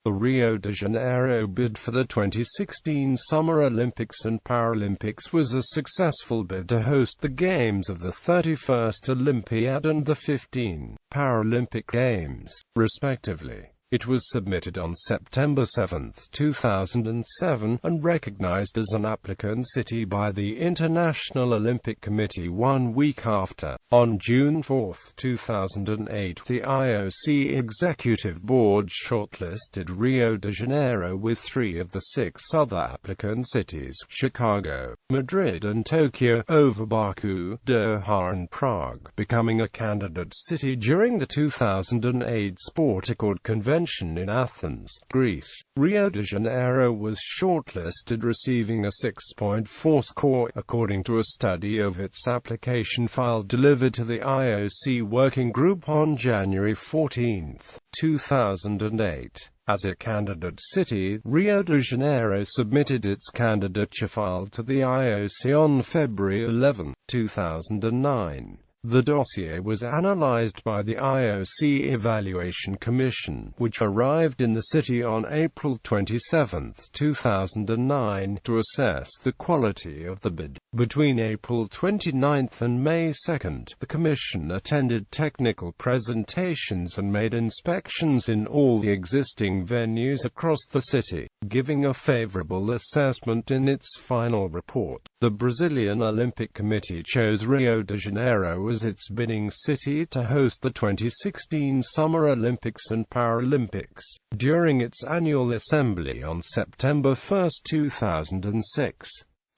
The Rio de Janeiro bid for the 2016 Summer Olympics and Paralympics was a successful bid to host the Games of the 31st Olympiad and the 15 Paralympic Games, respectively. It was submitted on September 7, 2007, and recognized as an applicant city by the International Olympic Committee 1 week after. On June 4, 2008, the IOC Executive Board shortlisted Rio de Janeiro with 3 of the 6 other applicant cities, Chicago, Madrid and Tokyo, over Baku, Doha and Prague, becoming a candidate city during the 2008 SportAccord Convention in Athens, Greece. Rio de Janeiro was shortlisted, receiving a 6.4 score, according to a study of its application file delivered to the IOC Working Group on January 14, 2008. As a candidate city, Rio de Janeiro submitted its candidature file to the IOC on February 11, 2009. The dossier was analyzed by the IOC Evaluation Commission, which arrived in the city on April 27, 2009, to assess the quality of the bid. Between April 29 and May 2, the Commission attended technical presentations and made inspections in all the existing venues across the city, giving a favorable assessment in its final report. The Brazilian Olympic Committee chose Rio de Janeiro as its bidding city to host the 2016 Summer Olympics and Paralympics, during its annual assembly on September 1, 2006.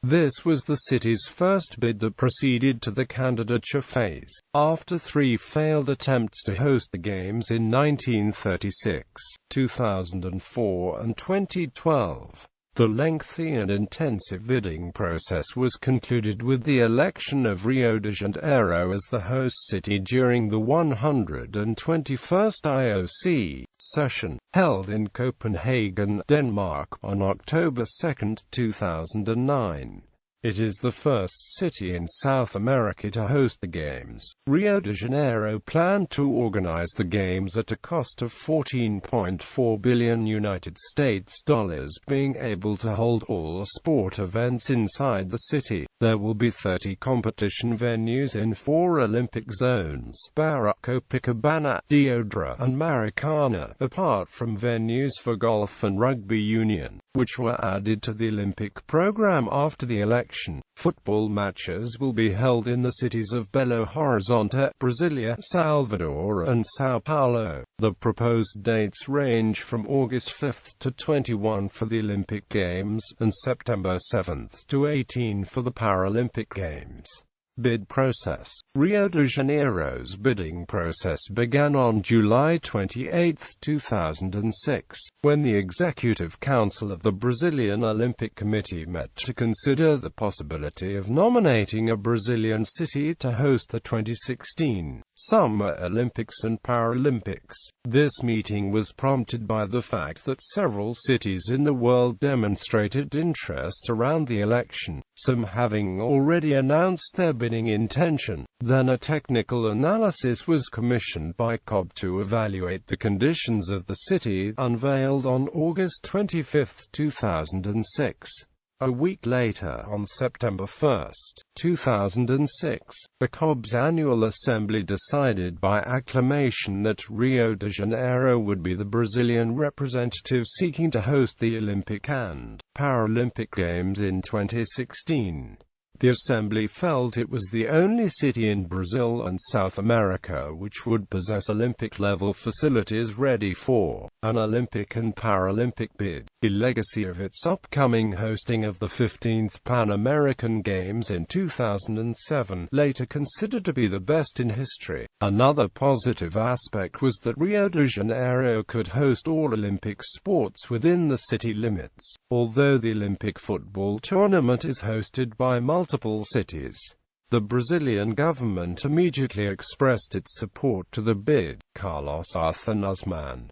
This was the city's first bid that proceeded to the candidature phase, after 3 failed attempts to host the Games in 1936, 2004 and 2012. The lengthy and intensive bidding process was concluded with the election of Rio de Janeiro as the host city during the 121st IOC session, held in Copenhagen, Denmark, on October 2, 2009. It is the first city in South America to host the Games. Rio de Janeiro planned to organize the Games at a cost of $14.4 billion United States dollars, being able to hold all sport events inside the city. There will be 30 competition venues in 4 Olympic zones: Barra, Copacabana, Deodara, and Maracana, apart from venues for golf and rugby union, which were added to the Olympic program after the election. Football matches will be held in the cities of Belo Horizonte, Brasilia, Salvador, and São Paulo. The proposed dates range from August 5 to 21 for the Olympic Games, and September 7 to 18 for the Paralympic Games. Bid process. Rio de Janeiro's bidding process began on July 28, 2006, when the Executive Council of the Brazilian Olympic Committee met to consider the possibility of nominating a Brazilian city to host the 2016 Summer Olympics and Paralympics. This meeting was prompted by the fact that several cities in the world demonstrated interest around the election, some having already announced their bidding intention. Then a technical analysis was commissioned by COB to evaluate the conditions of the city, unveiled on August 25, 2006. A week later, on September 1, 2006, the COB's annual assembly decided by acclamation that Rio de Janeiro would be the Brazilian representative seeking to host the Olympic and Paralympic Games in 2016. The Assembly felt it was the only city in Brazil and South America which would possess Olympic-level facilities ready for an Olympic and Paralympic bid, a legacy of its upcoming hosting of the 15th Pan American Games in 2007, later considered to be the best in history. Another positive aspect was that Rio de Janeiro could host all Olympic sports within the city limits, although the Olympic football tournament is hosted by multiple cities. The Brazilian government immediately expressed its support to the bid. Carlos Arthur,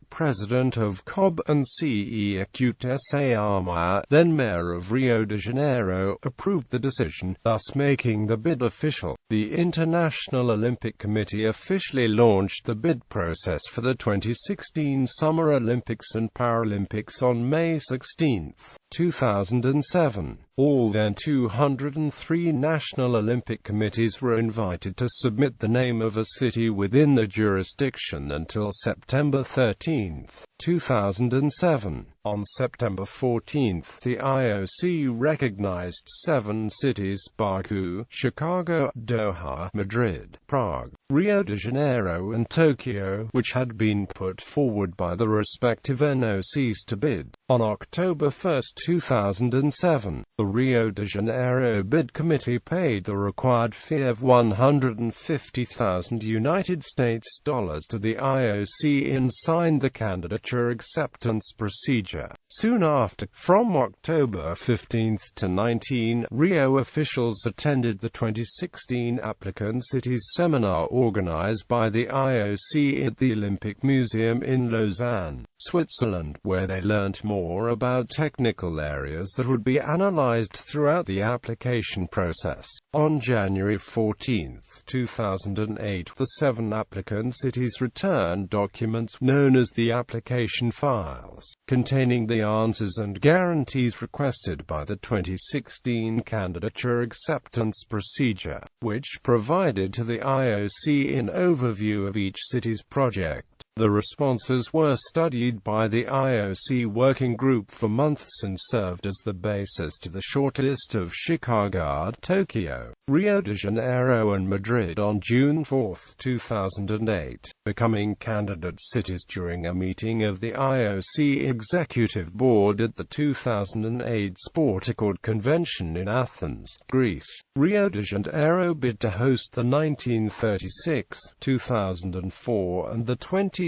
president of COB and XXXI, then mayor of Rio de Janeiro, approved the decision, thus making the bid official. The International Olympic Committee officially launched the bid process for the 2016 Summer Olympics and Paralympics on May 16, 2007. All then 203 national Olympic committees were invited to submit the name of a city within the jurisdiction until September 13, 2007. On September 14, the IOC recognized 7 cities: Baku, Chicago, Doha, Madrid, Prague, Rio de Janeiro and Tokyo, which had been put forward by the respective NOCs to bid. On October 1, 2007, the Rio de Janeiro bid committee paid the required fee of $150,000 to the IOC and signed the candidature acceptance procedure. Soon after, from October 15 to 19, Rio officials attended the 2016 Applicant Cities seminar organized by the IOC at the Olympic Museum in Lausanne, Switzerland, where they learnt more about technical areas that would be analyzed throughout the application process. On January 14, 2008, the 7 applicant cities returned documents known as the application files, containing the answers and guarantees requested by the 2016 candidature acceptance procedure, which provided to the IOC an overview of each city's project. The responses were studied by the IOC Working Group for months and served as the basis to the shortlist of Chicago, Tokyo, Rio de Janeiro and Madrid on June 4, 2008, becoming candidate cities during a meeting of the IOC Executive Board at the 2008 SportAccord Convention in Athens, Greece. Rio de Janeiro bid to host the 1936, 2004 and the 2012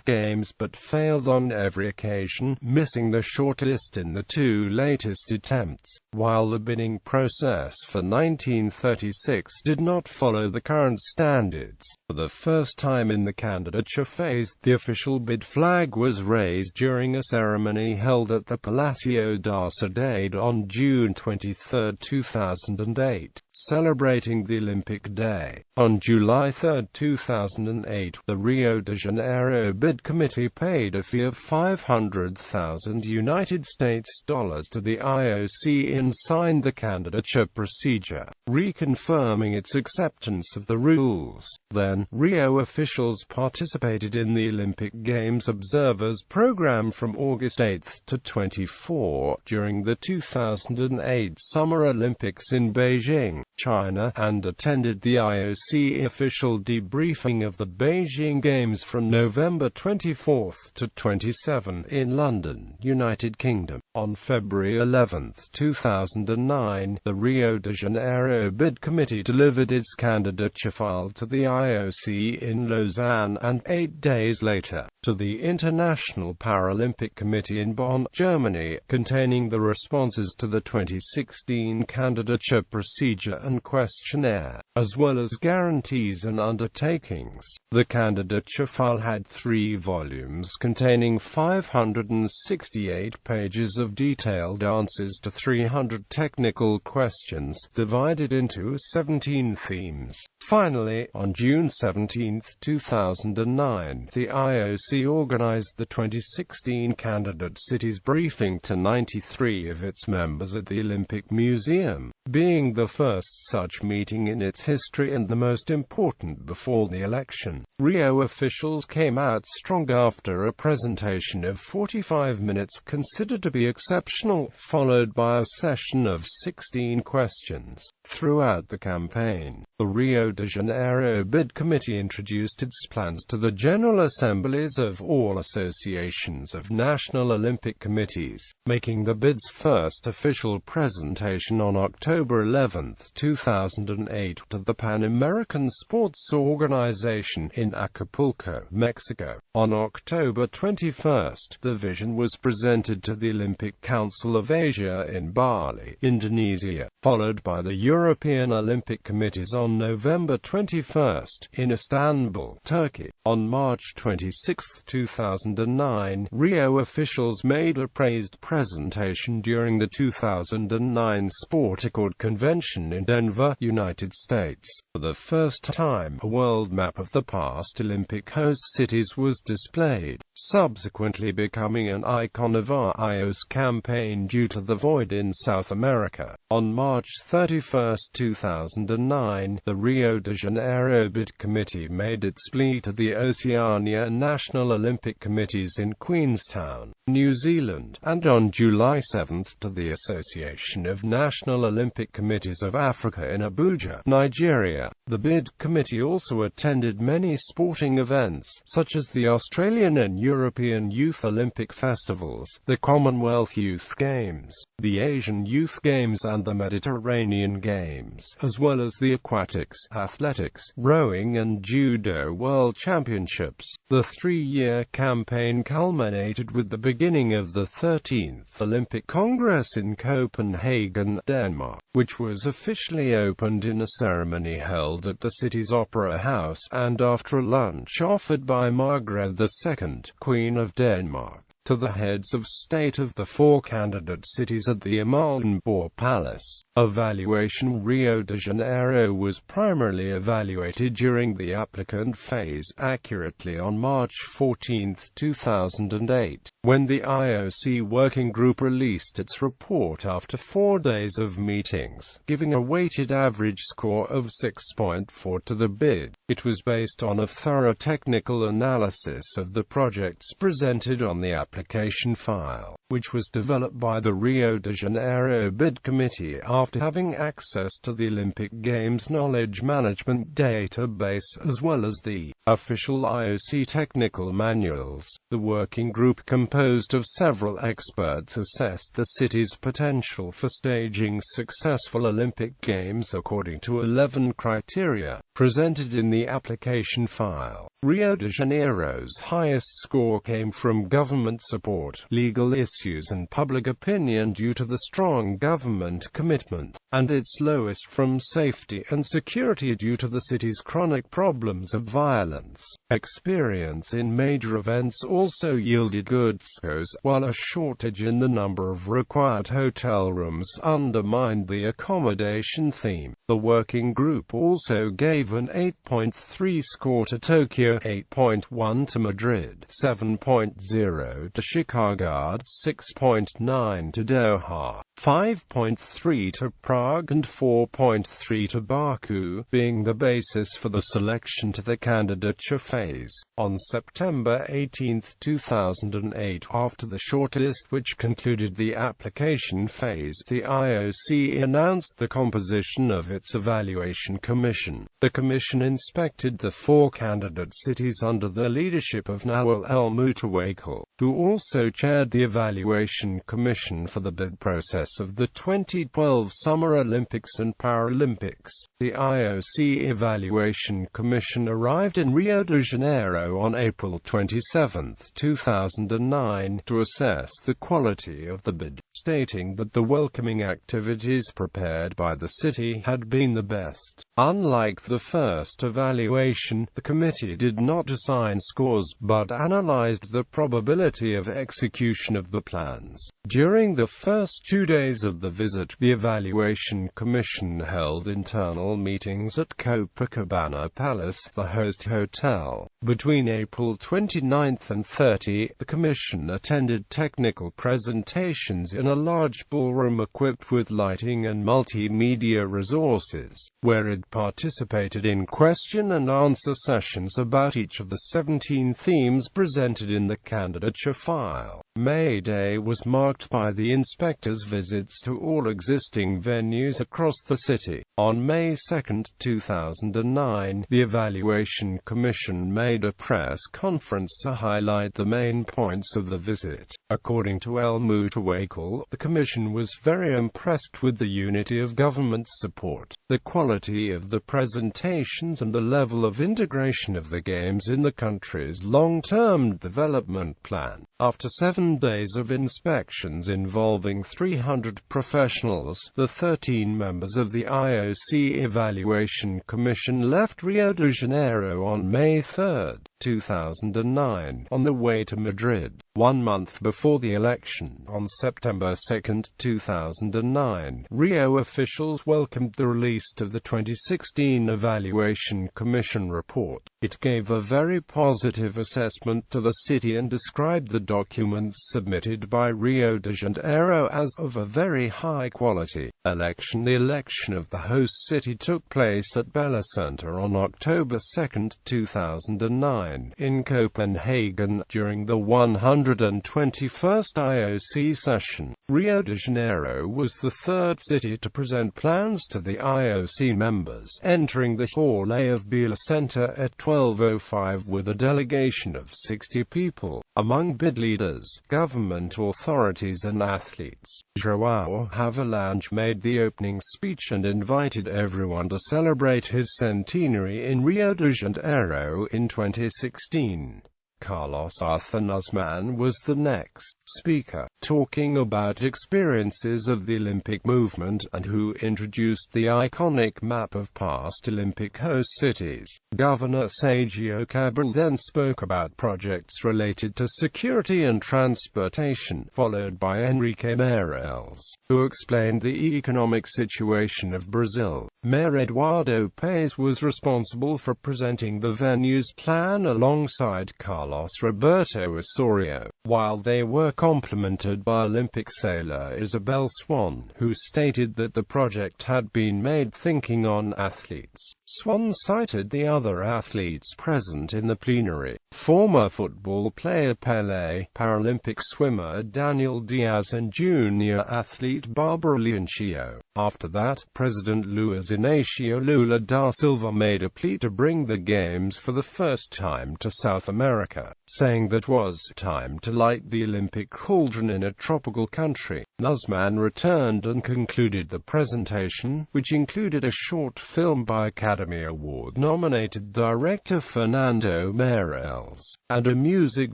Games but failed on every occasion, missing the shortlist in the 2 latest attempts, while the bidding process for 1936 did not follow the current standards. For the first time in the candidature phase, the official bid flag was raised during a ceremony held at the Palacio da Cidade on June 23, 2008, celebrating the Olympic Day. On July 3, 2008, the Rio de Janeiro bid committee paid a fee of $500,000 to the IOC and signed the candidature procedure, reconfirming its acceptance of the rules. Then, Rio officials participated in the Olympic Games Observers Program from August 8 to 24 during the 2008 Summer Olympics in Beijing, China, and attended the IOC official debriefing of the Beijing Games from November 24 to 27 in London, United Kingdom. On February 11, 2009, the Rio de Janeiro bid committee delivered its candidature file to the IOC in Lausanne and 8 days later, to the International Paralympic Committee in Bonn, Germany, containing the responses to the 2016 candidature procedure and questionnaire, as well as guarantees and undertakings. The candidature file had 3 volumes containing 568 pages of detailed answers to 300 technical questions, divided into 17 themes. Finally, on June 17, 2009, the IOC organized the 2016 candidate cities briefing to 93 of its members at the Olympic Museum, being the first such meeting in its history and the most important before the election. Rio officials came out strong after a presentation of 45 minutes considered to be exceptional, followed by a session of 16 questions. Throughout the campaign, the Rio de Janeiro bid committee introduced its plans to the General Assemblies of all associations of national Olympic committees, making the bid's first official presentation on October 11, 2009. 2008 to the Pan American Sports Organization in Acapulco, Mexico. On October 21, the vision was presented to the Olympic Council of Asia in Bali, Indonesia, followed by the European Olympic Committees on November 21 in Istanbul, Turkey. On March 26, 2009, Rio officials made a praised presentation during the 2009 SportAccord Convention in Denver, United States. For the first time, a world map of the past Olympic host cities was displayed, subsequently becoming an icon of our IOC campaign due to the void in South America. On March 31, 2009, the Rio de Janeiro Bid Committee made its plea to the Oceania National Olympic Committees in Queenstown, New Zealand, and on July 7 to the Association of National Olympic Committees of Africa in Abuja, Nigeria. The Bid Committee also attended many sporting events, such as the Australian and European Youth Olympic Festivals, the Commonwealth Youth Games, the Asian Youth Games and the Mediterranean Games, as well as the aquatics, athletics, rowing and judo world championships. The three-year campaign culminated with the beginning of the 13th Olympic Congress in Copenhagen, Denmark, which was officially opened in a ceremony held at the city's Opera House, and after a lunch offered by Margrethe II, Queen of Denmark, to the heads of state of the four candidate cities at the Amalienborg Palace. Evaluation. Rio de Janeiro was primarily evaluated during the applicant phase accurately on March 14, 2008, when the IOC Working Group released its report after 4 days of meetings, giving a weighted average score of 6.4 to the bid. It was based on a thorough technical analysis of the projects presented on the application file, which was developed by the Rio de Janeiro Bid Committee after having access to the Olympic Games knowledge management database as well as the official IOC technical manuals. The working group, composed of several experts, assessed the city's potential for staging successful Olympic Games according to 11 criteria presented in the application file. Rio de Janeiro's highest score came from government support, legal issues and public opinion due to the strong government commitment, and its lowest from safety and security due to the city's chronic problems of violence. Experience in major events also yielded good scores, while a shortage in the number of required hotel rooms undermined the accommodation theme. The working group also gave an 8.3 score to Tokyo, 8.1 to Madrid, 7.0 to Chicago, 6.9 to Doha, 5.3 to Prague and 4.3 to Baku, being the basis for the selection to the candidature phase. On September 18, 2008, after the shortlist which concluded the application phase, the IOC announced the composition of its evaluation commission. The commission inspected the 4 candidate cities under the leadership of Nawal El-Mutawakkil, who also chaired the evaluation commission for the bid process of the 2012 Summer Olympics and Paralympics. The IOC Evaluation Commission arrived in Rio de Janeiro on April 27, 2009, to assess the quality of the bid, stating that the welcoming activities prepared by the city had been the best. Unlike the first evaluation, the committee did not assign scores, but analyzed the probability of execution of the plans. During the first 2 days of the visit, the Evaluation Commission held internal meetings at Copacabana Palace, the host hotel. Between April 29 and 30, the Commission attended technical presentations in a large ballroom equipped with lighting and multimedia resources, where it participated in question and answer sessions about each of the 17 themes presented in the candidature file. May Day was marked by the inspectors' visit visits to all existing venues across the city. On May 2, 2009, the Evaluation Commission made a press conference to highlight the main points of the visit. According to El Mutawakkil, the Commission was very impressed with the unity of government support, the quality of the presentations and the level of integration of the Games in the country's long-term development plan. After 7 days of inspections involving 300 professionals, the 13 members of the IOC Evaluation Commission left Rio de Janeiro on May 3, 2009, on the way to Madrid. 1 month before the election, on September 2, 2009, Rio officials welcomed the release of the 2016 Evaluation Commission report. It gave a very positive assessment to the city and described the documents submitted by Rio de Janeiro as of a very high quality. The election of the host city took place at Bella Center on October 2, 2009, in Copenhagen, during the 121st IOC session. Rio de Janeiro was the third city to present plans to the IOC members, entering the hall A of Bella Center at 12:05 with a delegation of 60 people. Among bid leaders, government authorities and athletes, João Havelange made the opening speech and invited everyone to celebrate his centenary in Rio de Janeiro in 2016. Carlos Arthur Nussmann was the next speaker, talking about experiences of the Olympic movement and who introduced the iconic map of past Olympic host cities. Governor Sergio Cabral then spoke about projects related to security and transportation, followed by Enrique Meirelles, who explained the economic situation of Brazil. Mayor Eduardo Paes was responsible for presenting the venue's plan alongside Carlos Roberto Osorio, while they were complemented by Olympic sailor Isabel Swan, who stated that the project had been made thinking on athletes. Swan cited the other athletes present in the plenary: former football player Pelé, Paralympic swimmer Daniel Diaz and junior athlete Barbara Leoncio. After that, President Luiz Inácio Lula da Silva made a plea to bring the Games for the first time to South America, saying that was time to light the Olympic cauldron in a tropical country. Nussmann returned and concluded the presentation, which included a short film by Academy Award-nominated director Fernando Meirelles, and a music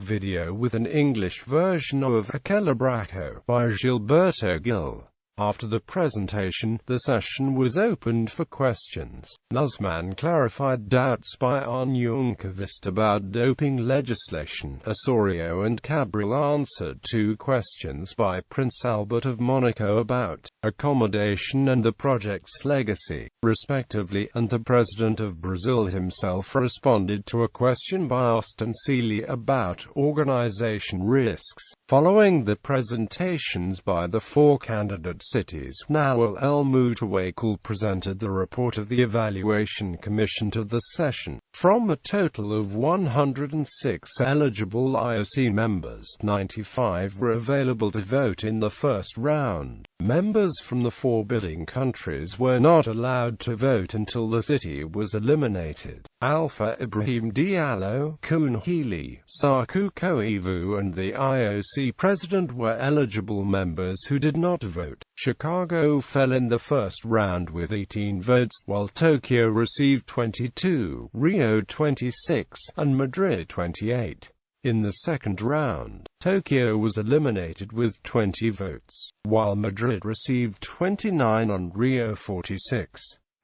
video with an English version of Aquele Braco by Gilberto Gil. After the presentation, the session was opened for questions. Nussmann clarified doubts by Onyonkavist about doping legislation. Osorio and Cabral answered 2 questions by Prince Albert of Monaco about accommodation and the project's legacy, respectively, and the President of Brazil himself responded to a question by Austin Seeley about organization risks. Following the presentations by the 4 candidate cities, Nawal El Mutawakkil presented the report of the Evaluation Commission to the session. From a total of 106 eligible IOC members, 95 were available to vote in the first round. Members from the 4 bidding countries were not allowed to vote until the city was eliminated. Alpha Ibrahim Diallo, Kun Healy, Saku Koivu and the IOC president were eligible members who did not vote. Chicago fell in the first round with 18 votes, while Tokyo received 22, Rio 26, and Madrid 28. In the second round, Tokyo was eliminated with 20 votes, while Madrid received 29 and Rio 46.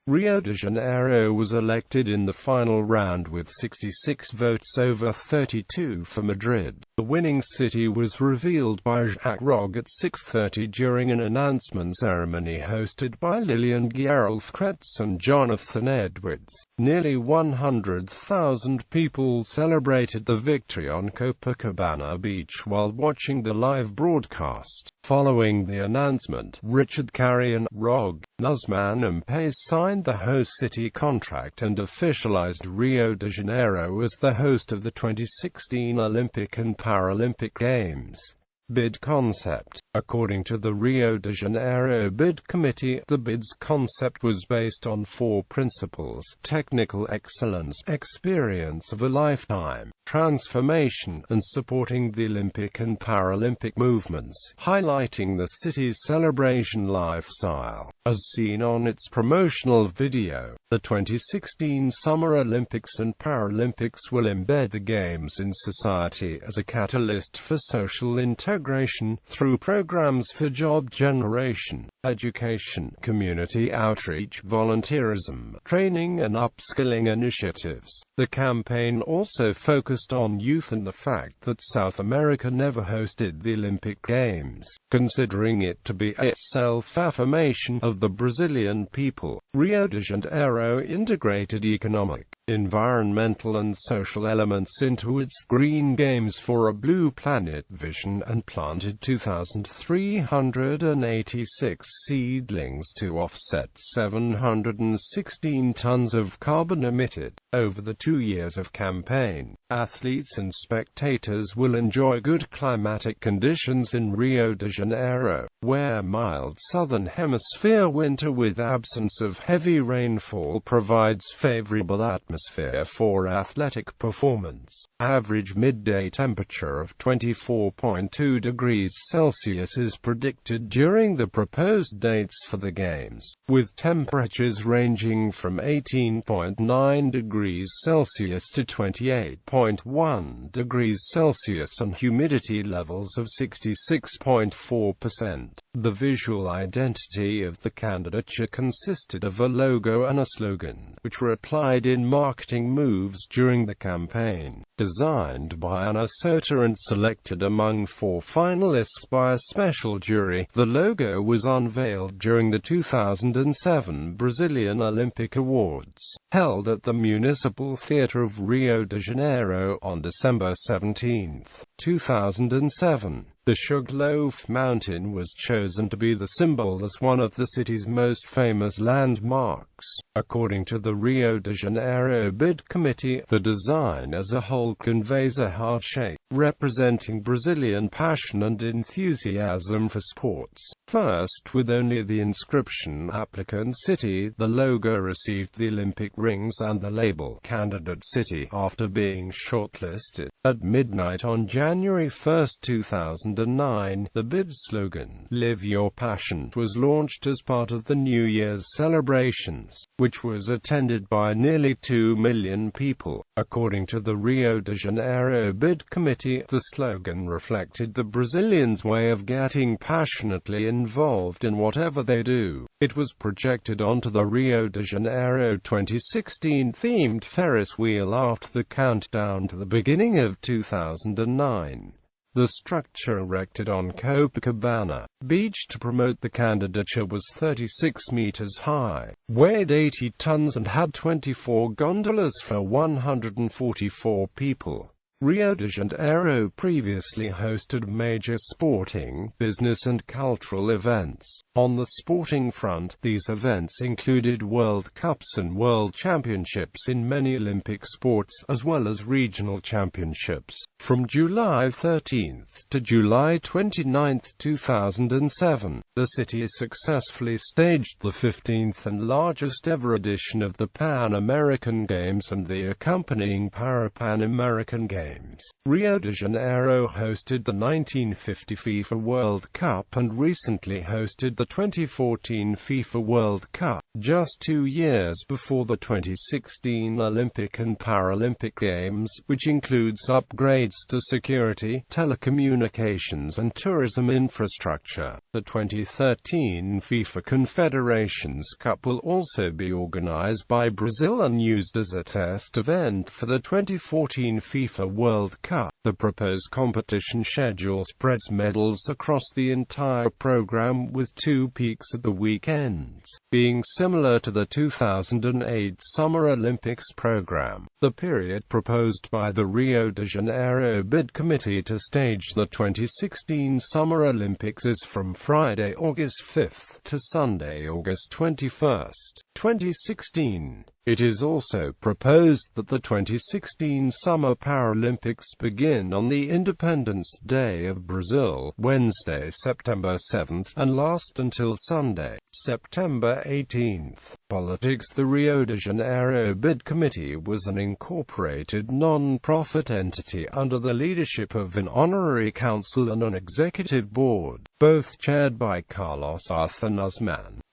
Rio de Janeiro was elected in the final round with 66 votes over 32 for Madrid. The winning city was revealed by Jacques Rogge at 6:30 during an announcement ceremony hosted by Lillian Gerolf-Kretz and Jonathan Edwards. Nearly 100,000 people celebrated the victory on Copacabana Beach while watching the live broadcast. Following the announcement, Richard Carrion, Rogge, Nussmann and Paes signed the host city contract and officialized Rio de Janeiro as the host of the 2016 Olympic and Paralympic Games. Bid concept. According to the Rio de Janeiro Bid Committee, the bid's concept was based on 4 principles: technical excellence, experience of a lifetime, transformation, and supporting the Olympic and Paralympic movements, highlighting the city's celebration lifestyle. As seen on its promotional video, the 2016 Summer Olympics and Paralympics will embed the Games in society as a catalyst for social integration, through programs for job generation, education, community outreach, volunteerism, training and upskilling initiatives. The campaign also focused on youth and the fact that South America never hosted the Olympic Games, considering it to be a self-affirmation of the Brazilian people. Rio de Janeiro integrated economic, environmental and social elements into its Green Games for a Blue Planet vision and planted 2,386 seedlings to offset 716 tons of carbon emitted. Over the 2 years of campaign, athletes and spectators will enjoy good climatic conditions in Rio de Janeiro, where mild southern hemisphere winter with absence of heavy rainfall provides favorable atmosphere for athletic performance. Average midday temperature of 24.2 degrees Celsius is predicted during the proposed dates for the Games, with temperatures ranging from 18.9 degrees Celsius to 28.1 degrees Celsius and humidity levels of 66.4%. The visual identity of the candidature consisted of a logo and a slogan, which were applied in marketing moves during the campaign. Designed by Ana Sota and selected among 4 finalists by a special jury, the logo was unveiled during the 2007 Brazilian Olympic Awards, held at the Municipal Theatre of Rio de Janeiro on December 17, 2007. The Sugarloaf Mountain was chosen to be the symbol as one of the city's most famous landmarks. According to the Rio de Janeiro Bid Committee, the design as a whole conveys a heart shape, representing Brazilian passion and enthusiasm for sports. First, with only the inscription Applicant City, the logo received the Olympic rings and the label Candidate City after being shortlisted. At midnight on January 1, 2009, the bid's slogan, Live Your Passion, was launched as part of the New Year's celebrations, which was attended by nearly 2 million people. According to the Rio de Janeiro Bid Committee, the slogan reflected the Brazilians' way of getting passionately involved in whatever they do. It was projected onto the Rio de Janeiro 2016 themed Ferris wheel after the countdown to the beginning of 2009. The structure erected on Copacabana Beach to promote the candidature was 36 meters high, weighed 80 tons and had 24 gondolas for 144 people. Rio de Janeiro previously hosted major sporting, business and cultural events. On the sporting front, these events included World Cups and World Championships in many Olympic sports, as well as regional championships. From July 13 to July 29, 2007, the city successfully staged the 15th and largest ever edition of the Pan American Games and the accompanying Pan American Games. Rio de Janeiro hosted the 1950 FIFA World Cup and recently hosted the 2014 FIFA World Cup, just 2 years before the 2016 Olympic and Paralympic Games, which includes upgrades to security, telecommunications and tourism infrastructure. The 2013 FIFA Confederations Cup will also be organized by Brazil and used as a test event for the 2014 FIFA World Cup. The proposed competition schedule spreads medals across the entire program, with 2 peaks at the weekends, being similar to the 2008 Summer Olympics program. The period proposed by the Rio de Janeiro Bid Committee to stage the 2016 Summer Olympics is from Friday, August 5 to Sunday, August 21, 2016. It is also proposed that the 2016 Summer Paralympics begin begin on the Independence Day of Brazil, Wednesday, September 7th, and last until Sunday, September 18th. Politics. The Rio de Janeiro Bid Committee was an incorporated non-profit entity under the leadership of an honorary council and an executive board, both chaired by Carlos Athens.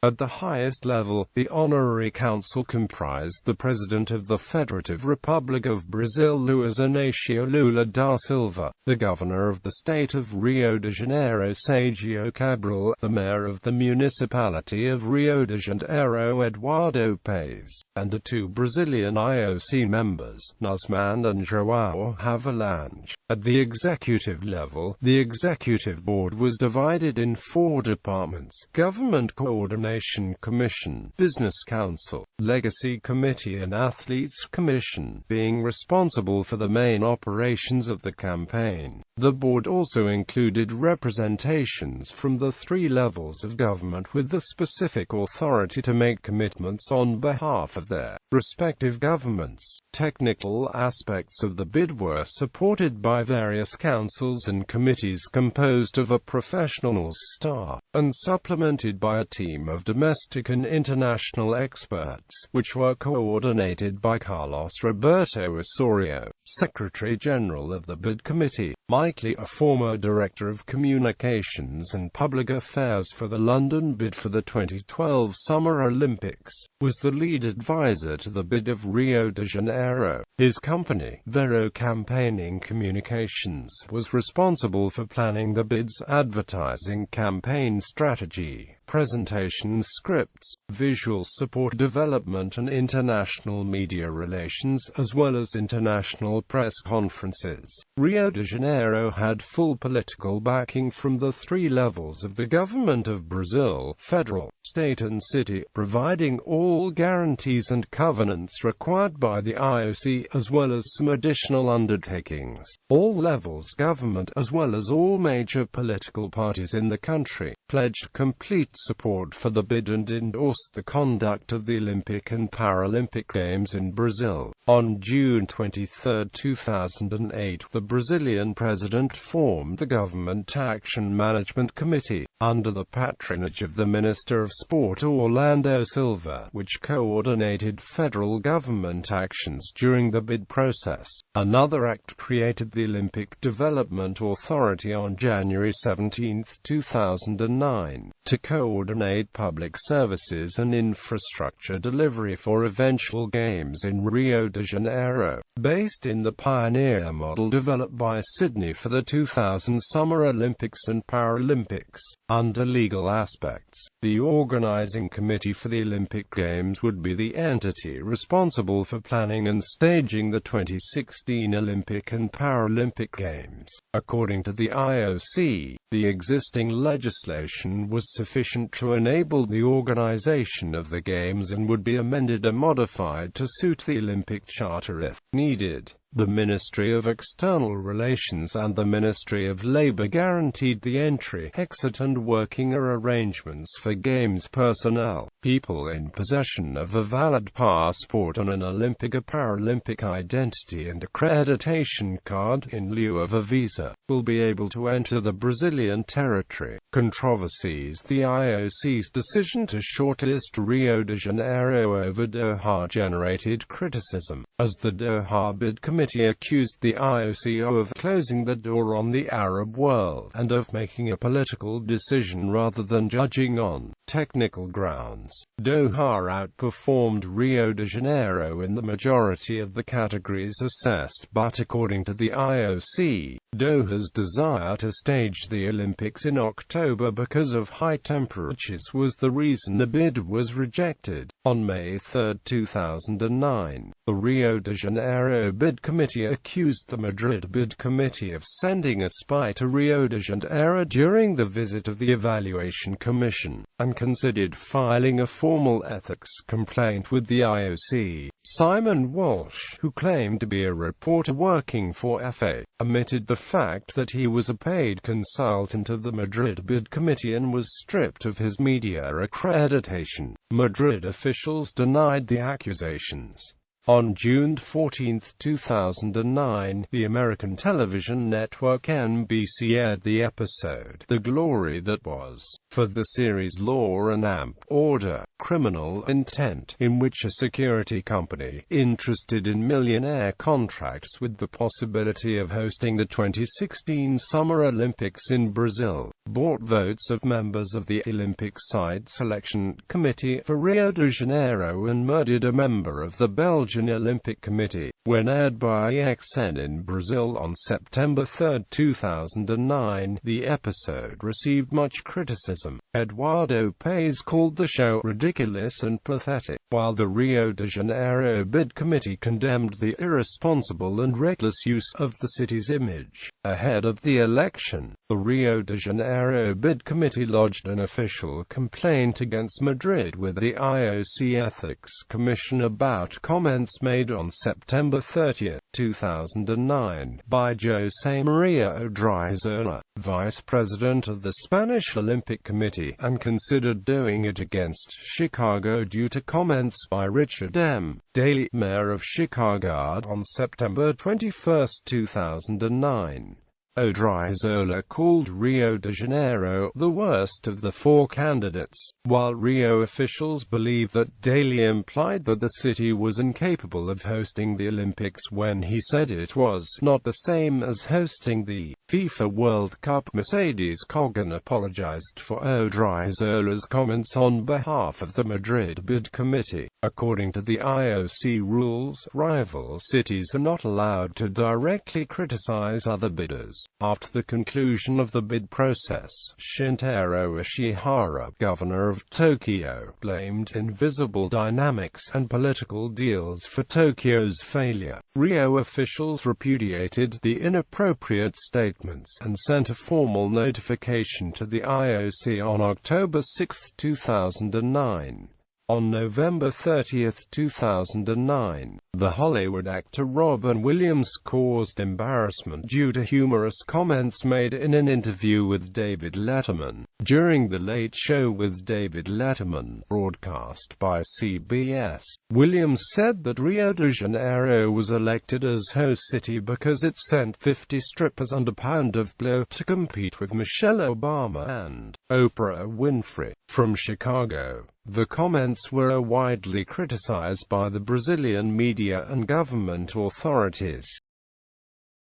At the highest level, the honorary council comprised the President of the Federative Republic of Brazil Luiz Inácio Lula da Silva, the Governor of the State of Rio de Janeiro Sergio Cabral, the Mayor of the Municipality of Rio de Janeiro Eduardo Paes, and the two Brazilian IOC members, Nusman and João Havelange. At the executive level, the Executive Board was divided in four departments: Government Coordination Commission, Business Council, Legacy Committee and Athletes Commission, being responsible for the main operations of the campaign. The board also included representations from the three levels of government with the specific authority to make commitments on behalf of their respective governments. Technical aspects of the bid were supported by various councils and committees composed of a professional staff, and supplemented by a team of domestic and international experts, which were coordinated by Carlos Roberto Osorio, Secretary-General of the Bid Committee. Mike Lee, a former Director of Communications and Public Affairs for the London bid for the 2012 Summer Olympics, was the lead advisor to the bid of Rio de Janeiro. His company, Vero Campaigning Communications, was responsible for planning the bid's advertising campaign strategy, presentation scripts, visual support development and international media relations, as well as international press conferences. Rio de Janeiro had full political backing from the three levels of the government of Brazil: federal, state and city, providing all guarantees and covenants required by the IOC, as well as some additional undertakings. All levels government, as well as all major political parties in the country, pledged complete support for the bid and endorsed the conduct of the Olympic and Paralympic Games in Brazil. On June 23, 2008, the Brazilian president formed the Government Action Management Committee, under the patronage of the Minister of Sport Orlando Silva, which coordinated federal government actions during the bid process. Another act created the Olympic Development Authority on January 17, 2009, to coordinate public services and infrastructure delivery for eventual games in Rio de Janeiro. Based in the pioneer model developed by Sydney for the 2000 Summer Olympics and Paralympics. Under legal aspects, the organizing committee for the Olympic Games would be the entity responsible for planning and staging the 2016 Olympic and Paralympic Games. According to the IOC, the existing legislation was sufficient to enable the organization of the Games and would be amended or modified to suit the Olympic Charter if needed. The Ministry of External Relations and the Ministry of Labour guaranteed the entry, exit and working arrangements for Games personnel. People in possession of a valid passport and an Olympic or Paralympic identity and accreditation card, in lieu of a visa, will be able to enter the Brazilian territory. Controversies. The IOC's decision to shortlist Rio de Janeiro over Doha generated criticism, as the Doha Bid Committee accused the IOC of closing the door on the Arab world, and of making a political decision rather than judging on technical grounds. Doha outperformed Rio de Janeiro in the majority of the categories assessed, but according to the IOC, Doha's desire to stage the Olympics in October because of high temperatures was the reason the bid was rejected. On May 3, 2009, the Rio de Janeiro Bid Committee accused the Madrid Bid Committee of sending a spy to Rio de Janeiro during the visit of the Evaluation Commission, and considered filing a formal ethics complaint with the IOC. Simon Walsh, who claimed to be a reporter working for FA, admitted the fact that he was a paid consultant of the Madrid Bid Committee and was stripped of his media accreditation. Madrid officials denied the accusations. On June 14, 2009, the American television network NBC aired the episode, The Glory That Was, for the series Law and Order: Criminal Intent, in which a security company, interested in millionaire contracts with the possibility of hosting the 2016 Summer Olympics in Brazil, bought votes of members of the Olympic side selection committee for Rio de Janeiro and murdered a member of the Belgian Olympic Committee. When aired by XN in Brazil on September 3, 2009, the episode received much criticism. Eduardo Paes called the show ridiculous and pathetic, while the Rio de Janeiro bid committee condemned the irresponsible and reckless use of the city's image. Ahead of the election, the Rio de Janeiro bid committee lodged an official complaint against Madrid with the IOC Ethics Commission about comments made on September 30, 2009, by José María Odriozola, vice president of the Spanish Olympic Committee, and considered doing it against Chicago due to comments by Richard M. Daley, mayor of Chicago, on September 21, 2009. Odriozola called Rio de Janeiro the worst of the four candidates, while Rio officials believe that Daley implied that the city was incapable of hosting the Olympics when he said it was not the same as hosting the FIFA World Cup. Mercedes Kogan apologized for Odriozola's comments on behalf of the Madrid bid committee. According to the IOC rules, rival cities are not allowed to directly criticize other bidders. After the conclusion of the bid process, Shintaro Ishihara, governor of Tokyo, blamed invisible dynamics and political deals for Tokyo's failure. Rio officials repudiated the inappropriate statements and sent a formal notification to the IOC on October 6, 2009. On November 30, 2009, the Hollywood actor Robin Williams caused embarrassment due to humorous comments made in an interview with David Letterman. During The Late Show with David Letterman, broadcast by CBS, Williams said that Rio de Janeiro was elected as host city because it sent 50 strippers and a pound of blow to compete with Michelle Obama and Oprah Winfrey from Chicago. The comments were widely criticized by the Brazilian media and government authorities.